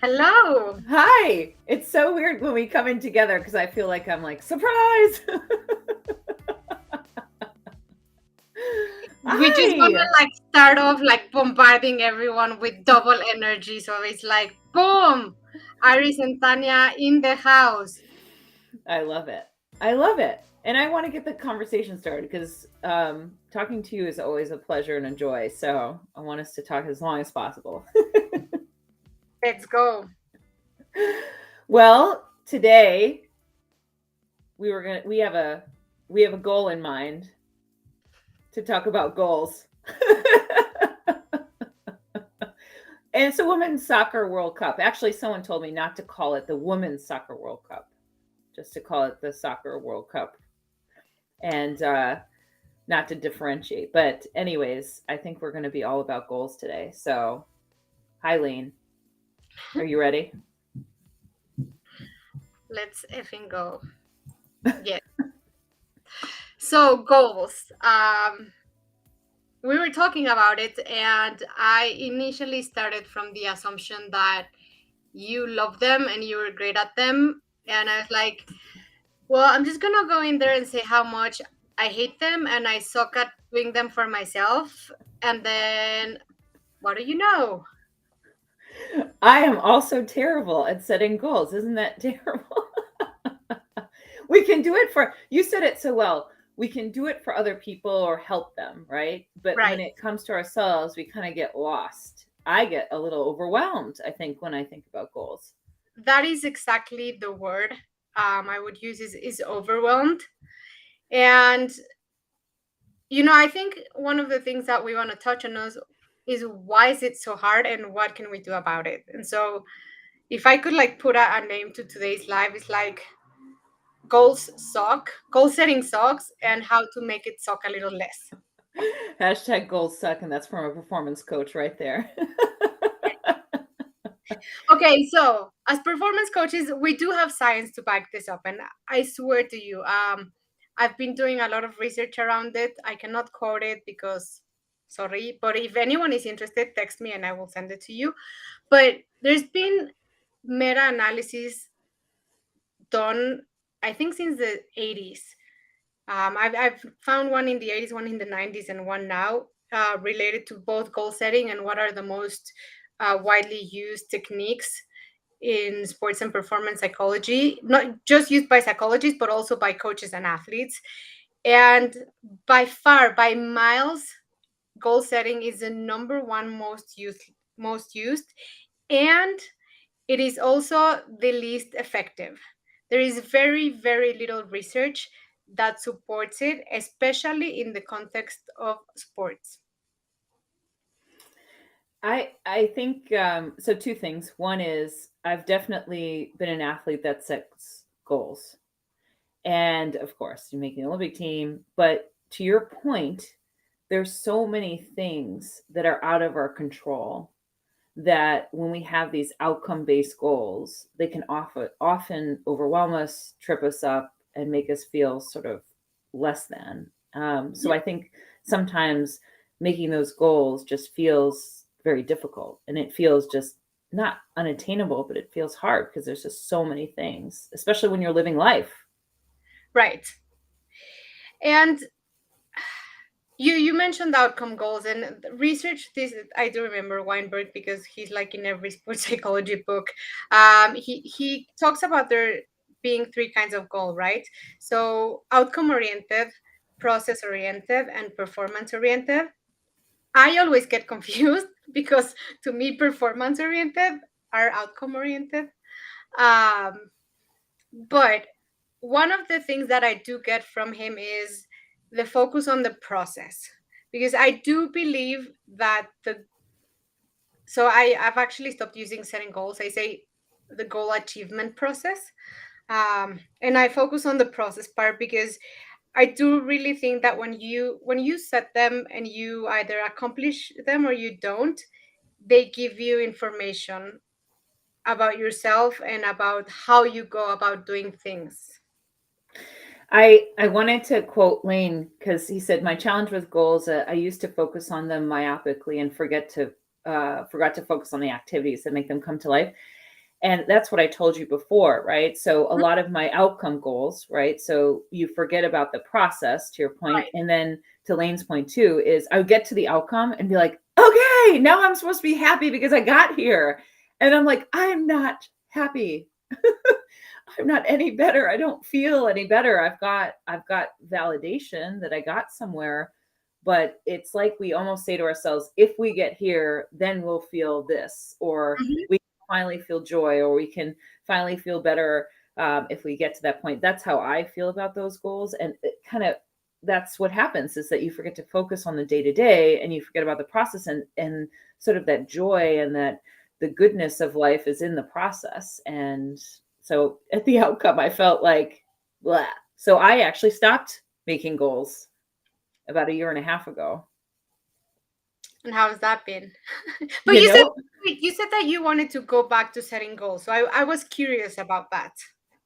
Hello. Hi. It's so weird when we come in together because I feel like I'm like, surprise. We just want Hi. to start off bombarding everyone with double energy. So it's like, boom, Iris and Tanya in the house. I love it. I love it. And I want to get the conversation started because talking to you is always a pleasure and a joy. So I want us to talk as long as possible. Let's go. Well, today we have a goal in mind to talk about goals. And it's a women's soccer World Cup. Actually, someone told me not to call it the Women's Soccer World Cup, just to call it the Soccer World Cup, and not to differentiate. But, anyways, I think we're going to be all about goals today. So, hi, Lane. Are you ready? Let's effing go. Yes. So goals. We were talking about it, and I initially started from the assumption that you love them and you were great at them. And I was like, well, I'm just gonna go in there and say how much I hate them and I suck at doing them for myself. And then, what do you know? I am also terrible at setting goals. Isn't that terrible? We can do it for, you said it so well. We can do it for other people or help them, right? But when Right. it comes to ourselves, we kind of get lost. I get a little overwhelmed, I think, when I think about goals. That is exactly the word I would use is overwhelmed. And, I think one of the things that we want to touch on is why is it so hard and what can we do about it? And so if I could put a name to today's live, it's like goals suck, goal setting sucks, and how to make it suck a little less. Hashtag goals suck, and that's from a performance coach right there. Okay, so as performance coaches, we do have science to back this up, and I swear to you, I've been doing a lot of research around it. I cannot quote it because, sorry, but if anyone is interested, text me and I will send it to you. But there's been meta analysis done, I think, since the 80s. I've found one in the 80s, one in the 90s, and one now related to both goal setting and what are the most widely used techniques in sports and performance psychology, not just used by psychologists, but also by coaches and athletes. And by far, by miles, goal setting is the number one most used, and it is also the least effective. There is very, very little research that supports it, especially in the context of sports. I think so. Two things. One is I've definitely been an athlete that sets goals, and of course, you're making an Olympic team. But to your point, there's so many things that are out of our control that when we have these outcome based goals, they can often overwhelm us, trip us up, and make us feel sort of less than. So I think sometimes making those goals just feels very difficult, and it feels just not unattainable, but it feels hard because there's just so many things, especially when you're living life. Right. And you mentioned outcome goals and research this. I do remember Weinberg because he's in every sports psychology book. He talks about there being three kinds of goal, right? So outcome oriented, process oriented, and performance oriented. I always get confused because to me performance oriented are outcome oriented. um, but one of the things that I do get from him is the focus on the process, because I do believe that I've actually stopped using setting goals. I say the goal achievement process. And I focus on the process part because I do really think that when you set them and you either accomplish them or you don't, they give you information about yourself and about how you go about doing things. I wanted to quote Lane because he said my challenge with goals. I used to focus on them myopically and forgot to focus on the activities that make them come to life. And that's what I told you before, right? So a lot of my outcome goals, right? So you forget about the process, to your point. Right. And then to Lane's point too, is I would get to the outcome and be like, okay, now I'm supposed to be happy because I got here. And I'm like, I'm not happy. I'm not any better. I don't feel any better. I've got validation that I got somewhere, but it's like we almost say to ourselves, if we get here, then we'll feel this, or Mhm. we finally feel joy, or we can finally feel better if we get to that point. That's how I feel about those goals. And it kind of, that's what happens, is that you forget to focus on the day to day, and you forget about the process, and sort of that joy and that the goodness of life is in the process. And so at the outcome, I felt like, blah. So I actually stopped making goals about a year and a half ago. And how's that been? But You you said, know, wait, you said that you wanted to go back to setting goals. So I was curious about that.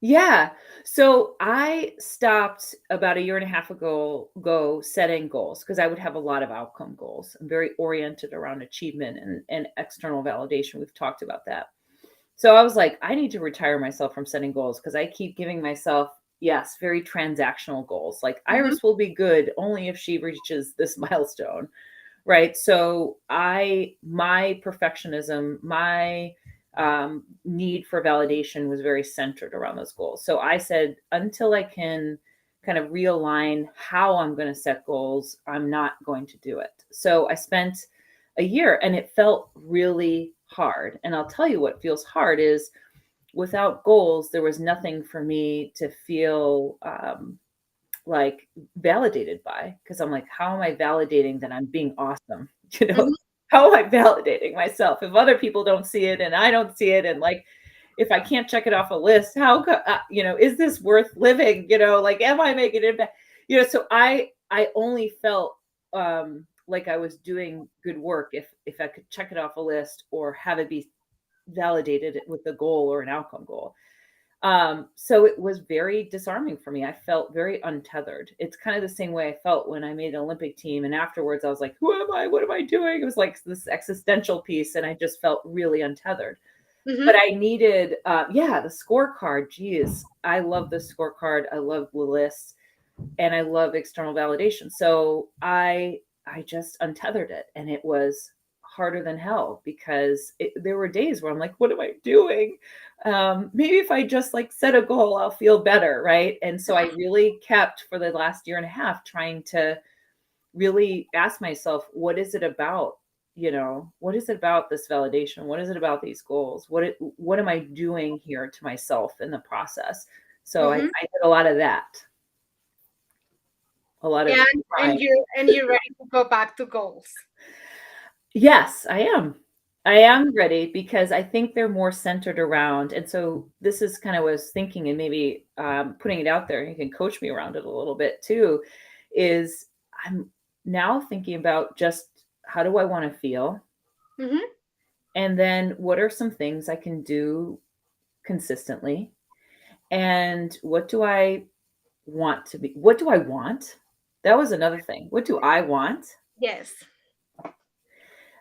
yeah. So I stopped about a year and a half ago go setting goals, because I would have a lot of outcome goals. I'm very oriented around achievement and external validation. We've talked about that. So I was like, I need to retire myself from setting goals, because I keep giving myself, yes, very transactional goals. Like Hmm. Iris will be good only if she reaches this milestone, right? So my perfectionism, my need for validation was very centered around those goals. So I said, until I can kind of realign how I'm going to set goals, I'm not going to do it. So I spent a year, and it felt really hard. And I'll tell you what feels hard is, without goals, there was nothing for me to feel like validated by, because I'm like, how am I validating that I'm being awesome? You know, Hmm. how am I validating myself if other people don't see it and I don't see it? And like, if I can't check it off a list, is this worth living? Like, am I making it impact? So I only felt like I was doing good work if I could check it off a list or have it be validated with a goal or an outcome goal. So it was very disarming for me. I felt very untethered. It's kind of the same way I felt when I made an Olympic team. And afterwards, I was like, who am I? What am I doing? It was like this existential piece. And I just felt really untethered. But Hmm. I needed, the scorecard. Geez, I love the scorecard. I love the lists, and I love external validation. So I just untethered it, and it was harder than hell, because there were days where I'm like, what am I doing? Maybe if I just like set a goal, I'll feel better, right? And so I really kept, for the last year and a half, trying to really ask myself, what is it about? What is it about this validation? What is it about these goals? What am I doing here to myself in the process? So I Hmm. did a lot of that, a lot of And crying. you're ready to go back to goals. Yes, I am. I am ready, because I think they're more centered around, and so this is kind of what I was thinking, and maybe putting it out there. You can coach me around it a little bit too. Is I'm now thinking about just how do I want to feel, Hmm. and then what are some things I can do consistently, and what do I want to be? What do I want? That was another thing. What do I want? Yes.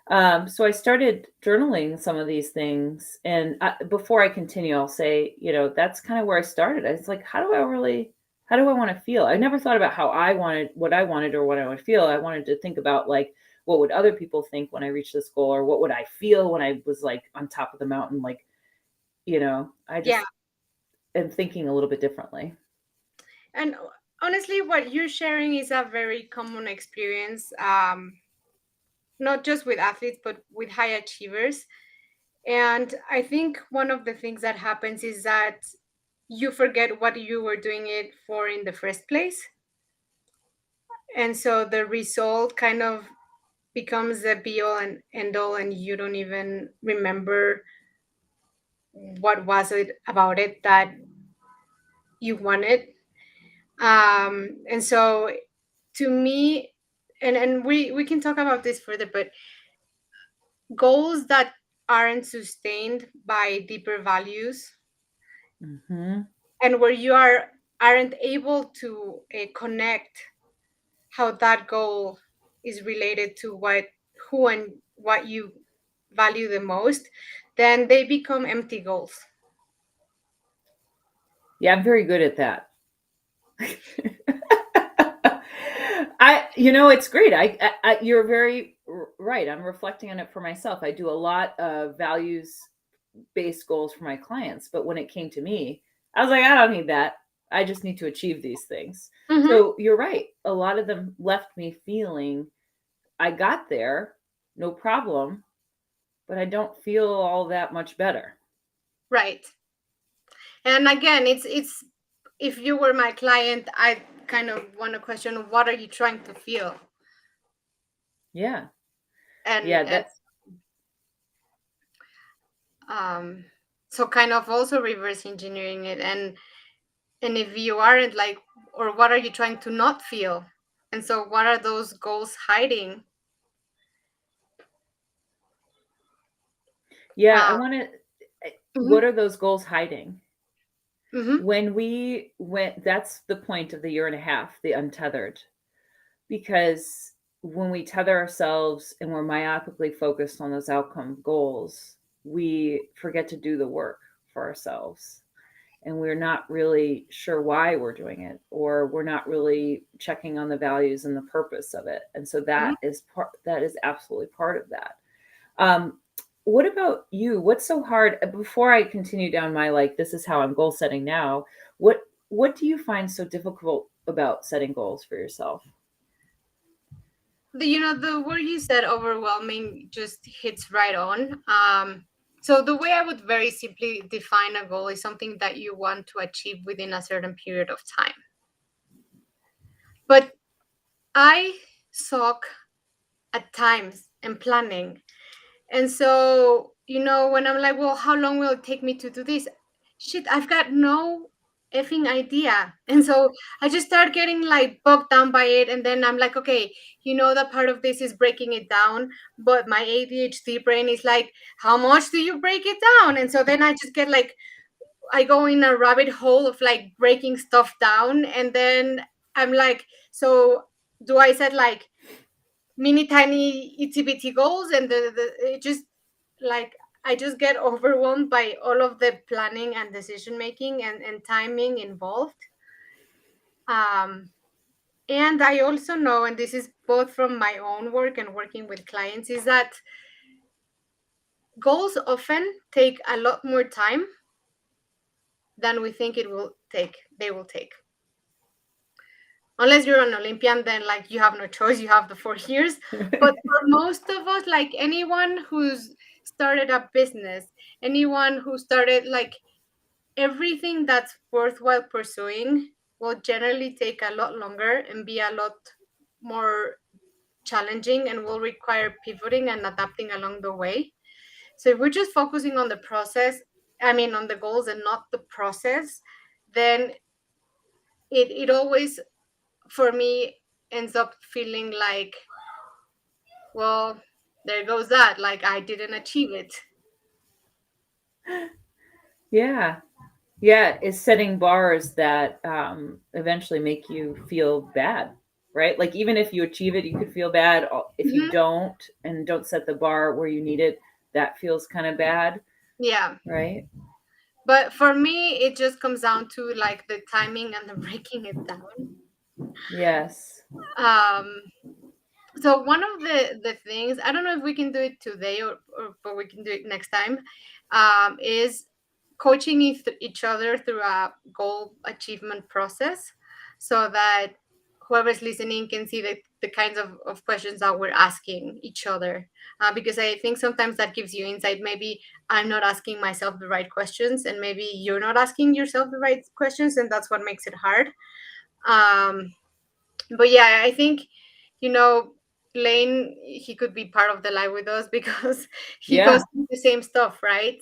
So I started journaling some of these things, and before I continue, I'll say, that's kind of where I started. I was like, how do I want to feel? I never thought about how I wanted, what I wanted, or what I would feel. I wanted to think about, like, what would other people think when I reached this goal, or what would I feel when I was like on top of the mountain? Like, I Yeah. just am thinking a little bit differently. And honestly, what you're sharing is a very common experience, not just with athletes, but with high achievers. And I think one of the things that happens is that you forget what you were doing it for in the first place. And so the result kind of becomes the be all and end all, and you don't even remember what was it about it that you wanted. And so to me, and we can talk about this further, but goals that aren't sustained by deeper values, Hmm. and where you aren't able to connect how that goal is related to who and what you value the most, then they become empty goals. Yeah, I'm very good at that. It's great. You're very right. I'm reflecting on it for myself. I do a lot of values based goals for my clients, but when it came to me, I was like, I don't need that. I just need to achieve these things. Mm-hmm. So you're right. A lot of them left me feeling I got there, no problem, but I don't feel all that much better. Right. And again, it's if you were my client, I kind of want to question, what are you trying to feel? Yeah. and Yeah, and that um so kind of also reverse engineering it, and if you aren't like, or what are you trying to not feel, and so what are those goals hiding? yeah, I uh, want to mhm, what are those goals hiding? mhm, When we went that's the point of the year and a half, the untethered. Because when we tether ourselves and we're myopically focused on those outcome goals, we forget to do the work for ourselves. And we're not really sure why we're doing it, or we're not really checking on the values and the purpose of it. And so mhm. that is absolutely part of that. Um, what about you? What's so hard? Before I continue down my like, this is how I'm goal setting now. What do you find so difficult about setting goals for yourself? The word you said, overwhelming, just hits right on. So the way I would very simply define a goal is something that you want to achieve within a certain period of time. But I suck at times and planning. And so, when I'm like, well, how long will it take me to do this? Shit, I've got no effing idea. And so I just start getting like bogged down by it. And then I'm like, okay, that part of this is breaking it down. But my ADHD brain is like, how much do you break it down? And so then I just get like, I go in a rabbit hole of like breaking stuff down. And then I'm like, so do I set like mini tiny itsy bitsy goals, and it just like I just get overwhelmed by all of the planning and decision making and timing involved. um and I also know, and this is both from my own work and working with clients, is that goals often take a lot more time than we think they will take. Unless you're an Olympian, then like you have no choice, you have the 4 years. But for most of us, like anyone who's started a business, anyone who started like everything that's worthwhile pursuing will generally take a lot longer and be a lot more challenging, and will require pivoting and adapting along the way. So if we're just focusing on the process, I mean on the goals and not the process, then it always, for me, ends up feeling like, well, there goes that, like I didn't achieve it. Yeah. Yeah, is setting bars that eventually make you feel bad, right? Like even if you achieve it, you could feel bad. If you Mhm. don't and don't set the bar where you need it, that feels kind of bad, Yeah, right? but for me it just comes down to like the timing and the breaking it down. Yes. um so one of the things, I don't know if we can do it today, or but we can do it next time, is coaching each other through a goal achievement process, so that whoever's listening can see the kinds of questions that we're asking each other. Because I think sometimes that gives you insight. Maybe I'm not asking myself the right questions, and maybe you're not asking yourself the right questions, and that's what makes it hard. um, but yeah, I think, you know Lane, he could be part of the live with us because he goes Yeah. through the same stuff, right?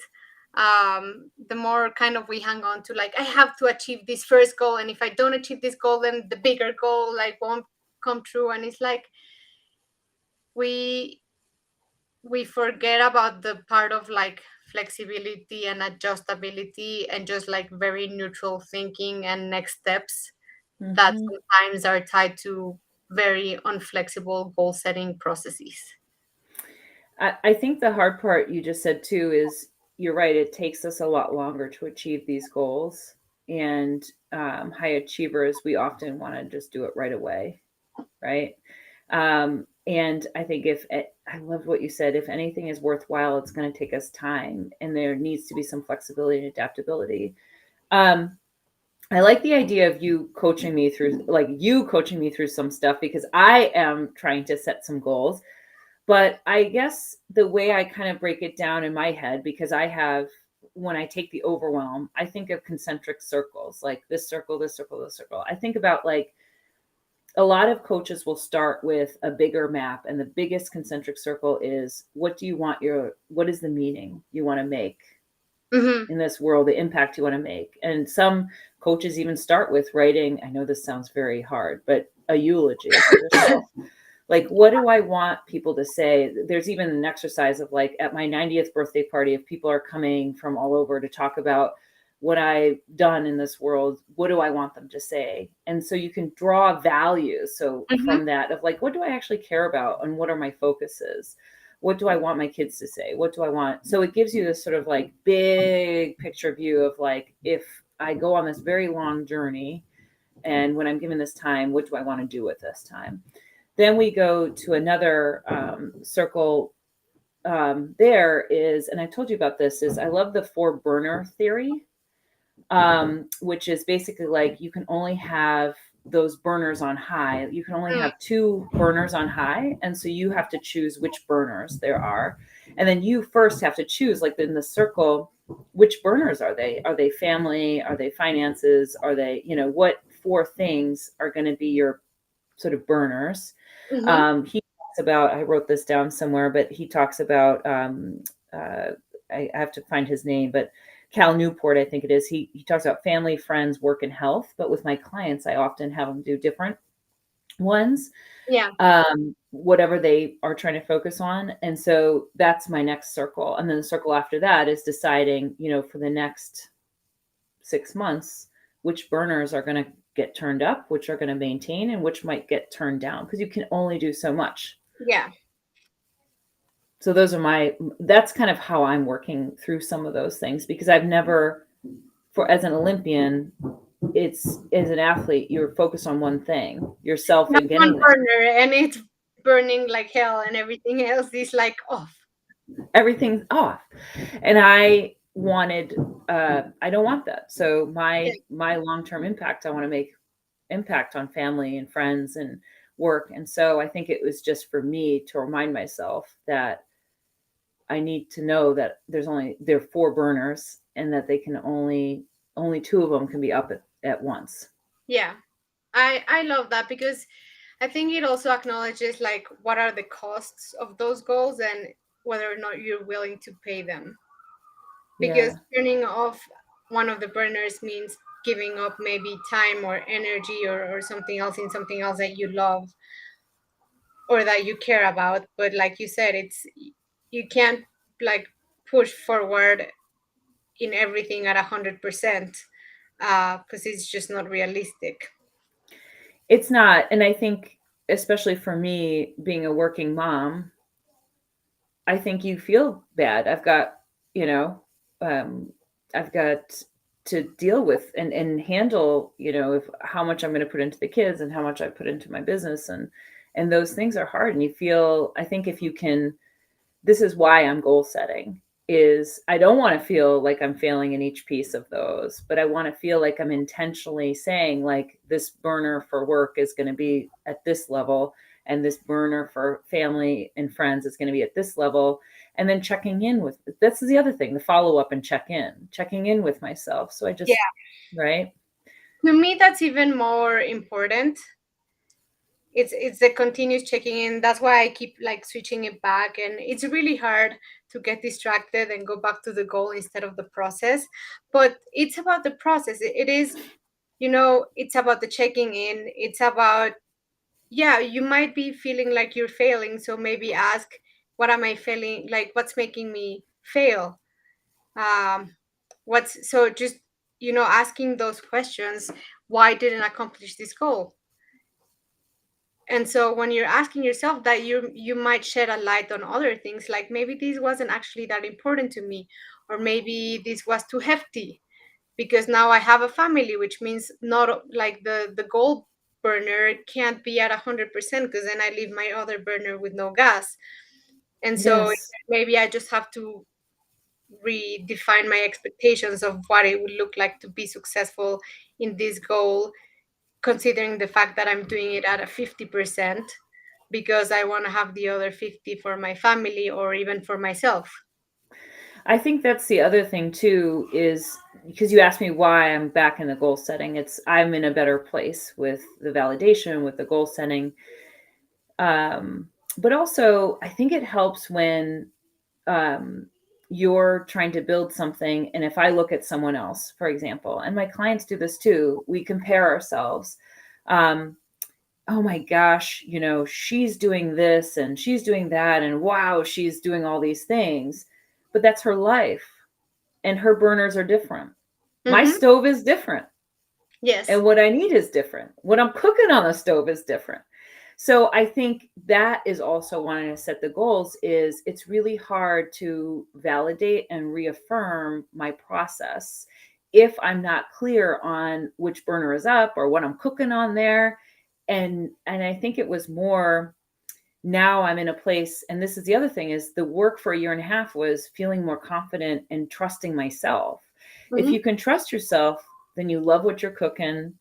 The more kind of we hang on to, like, I have to achieve this first goal, and if I don't achieve this goal, then the bigger goal like won't come true. And it's like we we forget about the part of like flexibility and adjustability and just like very neutral thinking and next steps that Hmm. sometimes are tied to very unflexible goal setting processes. I think the hard part you just said too is you're right. It takes us a lot longer to achieve these goals. and high achievers, we often want to just do it right away, right? And I think I love what you said, if anything is worthwhile, it's going to take us time, and there needs to be some flexibility and adaptability. Um, I like the idea of you coaching me through some stuff, because I am trying to set some goals. But I guess the way I kind of break it down in my head, because when I take the overwhelm, I think of concentric circles, like this circle, this circle, this circle. I think about, like, a lot of coaches will start with a bigger map, and the biggest concentric circle is, what is the meaning you want to make Mm-hmm. in this world, the impact you want to make. And some coaches even start with writing, I know this sounds very hard, but a eulogy for yourself. Like, what do I want people to say? There's even an exercise of, like, at my 90th birthday party, if people are coming from all over to talk about what I've done in this world, what do I want them to say? And so you can draw values. So Mm-hmm. from that, of like, what do I actually care about, and what are my focuses? What do I want my kids to say? What do I want? So it gives you this sort of like big picture view of, like, if I go on this very long journey, and when I'm given this time, what do I want to do with this time? Then we go to another circle. There is, and I told you about this, is I love the 4 burner theory, which is basically like, you can only have those burners on high. You can only have 2 burners on high. And so you have to choose which burners there are. And then you first have to choose, like in the circle, which burners are they? Are they family? Are they finances? Are they, what 4 things are going to be your sort of burners? Mm-hmm. He talks about, I wrote this down somewhere, but he talks about, I have to find his name, but Cal Newport, I think it is. He talks about family, friends, work, and health. But with my clients, I often have them do different ones, Yeah. whatever they are trying to focus on. And so that's my next circle. And then the circle after that is deciding, for the next 6 months, which burners are going to get turned up, which are going to maintain, and which might get turned down, because you can only do so much. Yeah. So that's kind of how I'm working through some of those things, because I've never, as an Olympian, it's, as an athlete, you're focused on one thing, yourself Not and one getting there. burner, and it's burning like hell, and everything else is like off. Everything's off. And I don't want that. So Yeah. my long-term impact, I want to make impact on family and friends and work. And so I think it was just for me to remind myself that I need to know that there are 4 burners, and that they can only 2 of them can be up at once. Yeah. I love that, because I think it also acknowledges like what are the costs of those goals and whether or not you're willing to pay them. Because Yeah. turning off one of the burners means giving up maybe time or energy, or something else in something else that you love or that you care about. But like you said, you can't like push forward in everything at 100%, because it's just not realistic. It's not. And I think, especially for me, being a working mom, I think you feel bad. You know, um, I've got to deal with and handle, if how much I'm going to put into the kids and how much I put into my business, and those things are hard. And you feel, I think, if you can, this is why I'm goal setting, is I don't want to feel like I'm failing in each piece of those, but I want to feel like I'm intentionally saying, like, this burner for work is going to be at this level, and this burner for family and friends is going to be at this level. And then checking in with, this is the other thing, the follow up and checking in with myself. So I Yeah. just, right. To me, that's even more important. It's the continuous checking in. That's why I keep like switching it back, and it's really hard to get distracted and go back to the goal instead of the process. But it's about the process. It is, it's about the checking in. It's about, yeah, you might be feeling like you're failing, so maybe ask, what am I failing, like what's making me fail? um what's so just, asking those questions. Why didn't I accomplish this goal? And so when you're asking yourself that, you might shed a light on other things, like maybe this wasn't actually that important to me, or maybe this was too hefty. because now I have a family, which means not like the goal burner can't be at 100% because then I leave my other burner with no gas. And so Yes. maybe I just have to redefine my expectations of what it would look like to be successful in this goal, considering the fact that I'm doing it at a 50% because I want to have the other 50 for my family or even for myself. I think that's the other thing too, is because you asked me why I'm back in the goal setting. It's I'm in a better place with the validation, with the goal setting. But also, I think it helps when um, you're trying to build something. And if I look at someone else, for example, and my clients do this too, we compare ourselves. Um, oh my gosh, she's doing this and she's doing that. And wow, she's doing all these things. But that's her life. And her burners are different. My Mm-hmm. stove is different. Yes. And what I need is different. What I'm cooking on the stove is different. So I think that is also wanting to set the goals is it's really hard to validate and reaffirm my process if I'm not clear on which burner is up or what I'm cooking on there. And I think it was more now I'm in a place, and this is the other thing, is the work for a year and a half was feeling more confident and trusting myself. If Mm-hmm. you can trust yourself, then you love what you're cooking,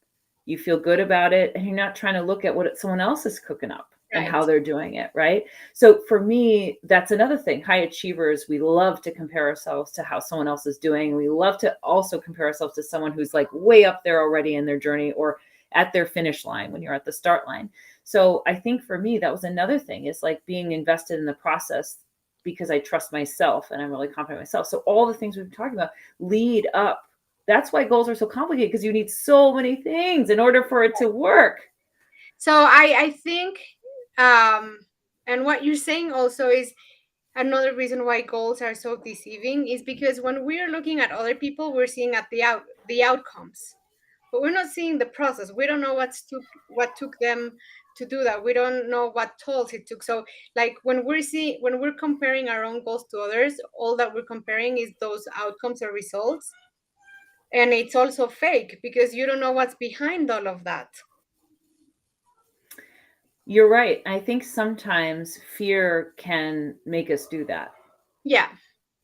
you feel good about it, and you're not trying to look at what someone else is cooking up and Right. how they're doing it, right? So for me, that's another thing. High achievers, we love to compare ourselves to how someone else is doing. We love to also compare ourselves to someone who's like way up there already in their journey or at their finish line when you're at the start line. So I think for me, that was another thing, is like being invested in the process because I trust myself and I'm really confident in myself. So all the things we've been talking about lead up. That's why goals are so complicated, because you need so many things in order for it to work. So I think, um, and what you're saying also is another reason why goals are so deceiving is because when we're looking at other people, we're seeing at the outcomes, but we're not seeing the process. We don't know what took them to do that. We don't know what tolls it took. So like when we're comparing our own goals to others, all that we're comparing is those outcomes or results. And it's also fake because you don't know what's behind all of that. You're right. I think sometimes fear can make us do that, Yeah.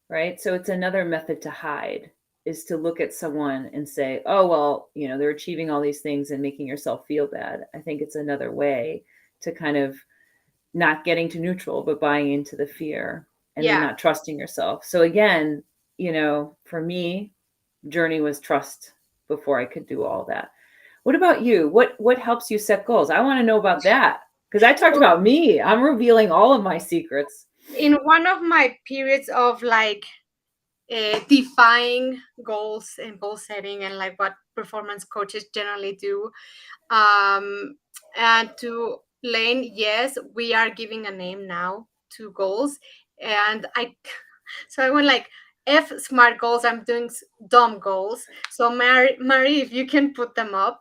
right? So it's another method to hide, is to look at someone and say, oh, well, they're achieving all these things and making yourself feel bad. I think it's another way to kind of not getting to neutral, but buying into the fear and then Yeah. not trusting yourself. So again, for me, journey was trust before I could do all that. What about you? What helps you set goals? I want to know about that, because I talked So about me. I'm revealing all of my secrets. in one of my periods of like defying goals and goal setting and like what performance coaches generally do, um, and to Lane, yes, we are giving a name now to goals, and I so I went like F smart goals. I'm doing dumb goals. So Mary, if you can put them up.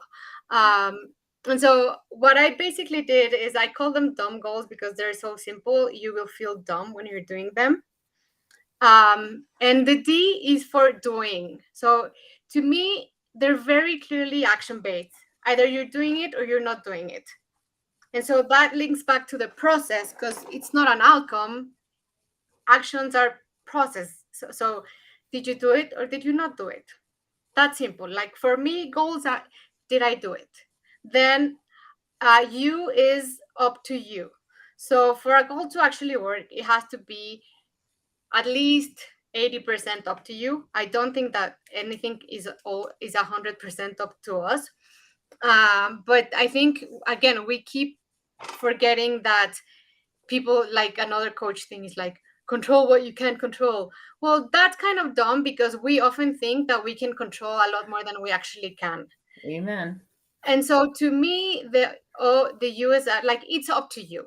Um, and so what I basically did is I call them dumb goals because they're so simple. You will feel dumb when you're doing them. And the D is for doing. So to me, they're very clearly action based. Either you're doing it or you're not doing it. And so that links back to the process because it's not an outcome. Actions are process. So did you do it or did you not do it? That's simple. Like for me, goals are, did I do it? Then you is up to you. So for a goal to actually work, it has to be at least 80% up to you. I don't think that anything is 100% up to us. But I think again we keep forgetting that people, like another coach thing is like control what you can control. Well, that's kind of dumb because we often think that we can control a lot more than we actually can. Amen. And so to me, the US like it's up to you.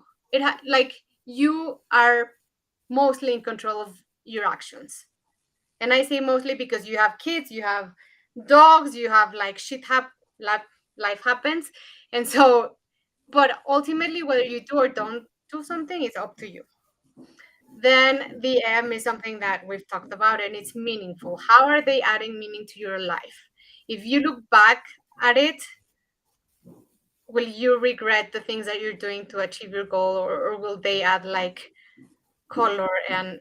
Like you are mostly in control of your actions. And I say mostly because you have kids, you have dogs, you have like life, life happens. And so, but ultimately, whether you do or don't do something is up to you. Then the M is something that we've talked about and it's meaningful. How are they adding meaning to your life? if you look back at it, will you regret the things that you're doing to achieve your goal, or will they add like color and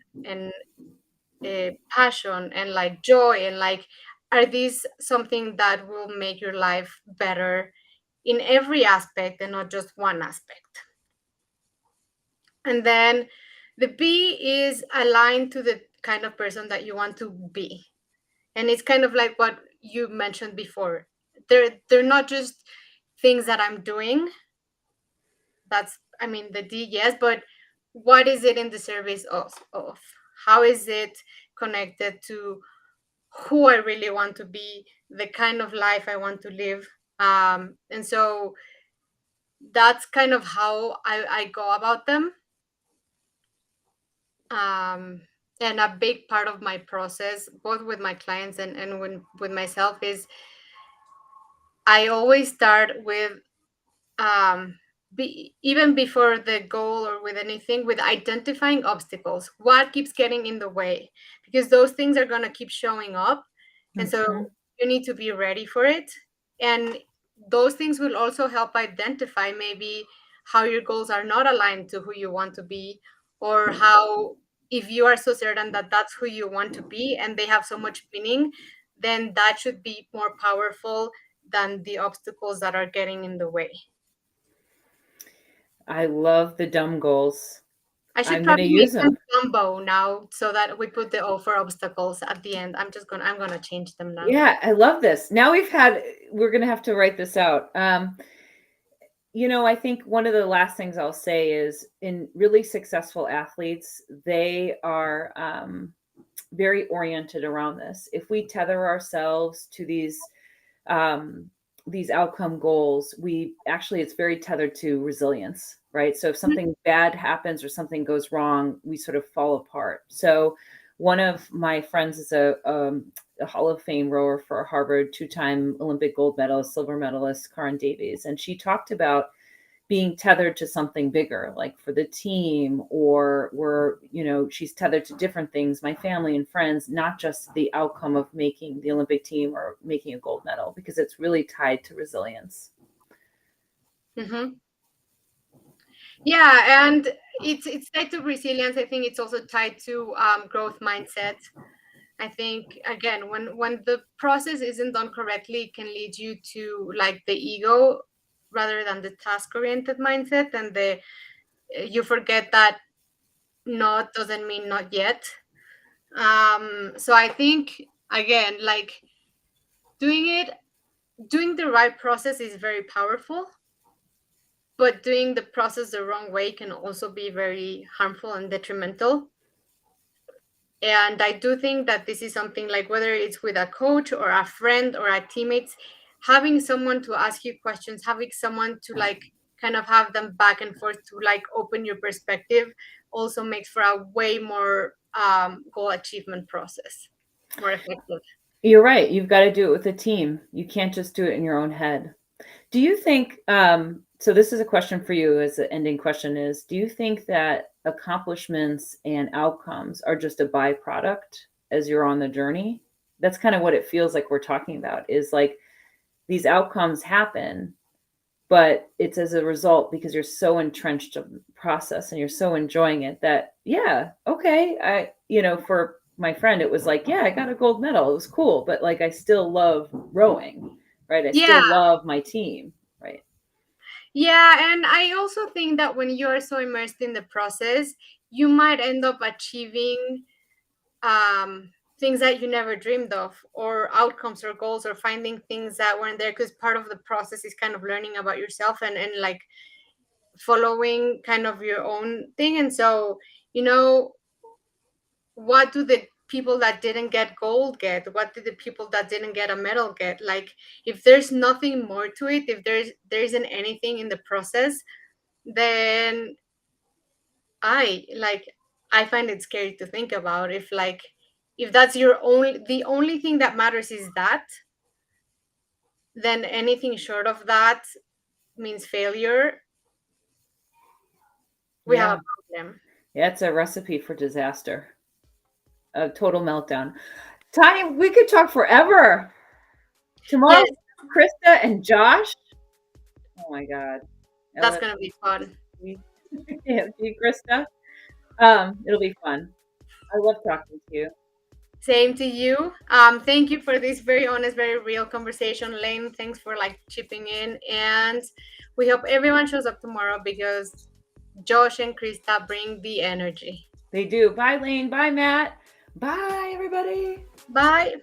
passion and like joy, and like, are these something that will make your life better in every aspect and not just one aspect? And then the B is aligned to the kind of person that you want to be. And it's kind of like what you mentioned before. They're not just things that I'm doing. That's, I mean, the D, yes, but what is it in the service of? How is it connected to who I really want to be, the kind of life I want to live? And so that's kind of how I go about them. um, and a big part of my process, both with my clients and with myself, is I always start with, um, even before the goal or with anything, with identifying obstacles. What keeps getting in the way? Because those things are going to keep showing up. And so Mm-hmm. you need to be ready for it. And those things will also help identify maybe how your goals are not aligned to who you want to be, or how, if you are so certain that that's who you want to be and they have so much meaning, then that should be more powerful than the obstacles that are getting in the way. I love the dumb goals. I should I'm going to probably make use them them. combo now so that we put the offer obstacles at the end. I'm gonna change them now. Yeah, I love this. Now we're going to have to write this out. I think one of the last things I'll say is in really successful athletes, they are very oriented around this. If we tether ourselves to these outcome goals, it's very tethered to resilience, right? So if something bad happens or something goes wrong, we sort of fall apart. So one of my friends is a Hall of Fame rower for Harvard, two-time Olympic gold medalist, silver medalist, Karin Davies, and she talked about being tethered to something bigger, like for the team, or she's tethered to different things, my family and friends, not just the outcome of making the Olympic team or making a gold medal, because it's really tied to resilience. Mm-hmm. Yeah, and it's tied to resilience. I think it's also tied to growth mindset. I think again, when the process isn't done correctly, it can lead you to like the ego rather than the task oriented mindset, and the you forget that not doesn't mean not yet. So I think again, like, doing it doing the right process is very powerful, but doing the process the wrong way can also be very harmful and detrimental. And I do think that this is something, like, whether it's with a coach or a friend or a teammates, having someone to ask you questions, having someone to like kind of have them back and forth to like open your perspective, also makes for a way more goal achievement process, more effective. You're right. You've got to do it with a team. You can't just do it in your own head. Do you think, so this is a question for you as the ending question is, do you think that accomplishments and outcomes are just a byproduct as you're on the journey? That's kind of what it feels like we're talking about, is like these outcomes happen, but it's as a result because you're so entrenched of the process and you're so enjoying it that, yeah, okay. For my friend, it was like, yeah, I got a gold medal. It was cool. But like, I still love rowing, right? I Yeah. still love my team, right? Yeah, and I also think that when you are so immersed in the process, you might end up achieving things that you never dreamed of, or outcomes or goals, or finding things that weren't there, because part of the process is kind of learning about yourself and like following kind of your own thing. And so, you know, what do the people that didn't get gold get? What did the people that didn't get a medal get? Like, if there's nothing more to it, if there isn't anything in the process, then I find it scary to think about. If like, if that's the only thing that matters is that, then anything short of that means failure. We have Yeah. a problem. Yeah. It's a recipe for disaster, a total meltdown. Tanya, we could talk forever. Tomorrow, Yes, Krista and Josh. Oh my God. that's gonna be fun. Yeah, see, Krista. It'll be fun. I love talking to you. Same to you. Thank you for this very honest, very real conversation, Lane. Thanks for like chipping in, and we hope everyone shows up tomorrow because Josh and Krista bring the energy. They do. Bye, Lane. Bye, Matt. Bye, everybody. Bye.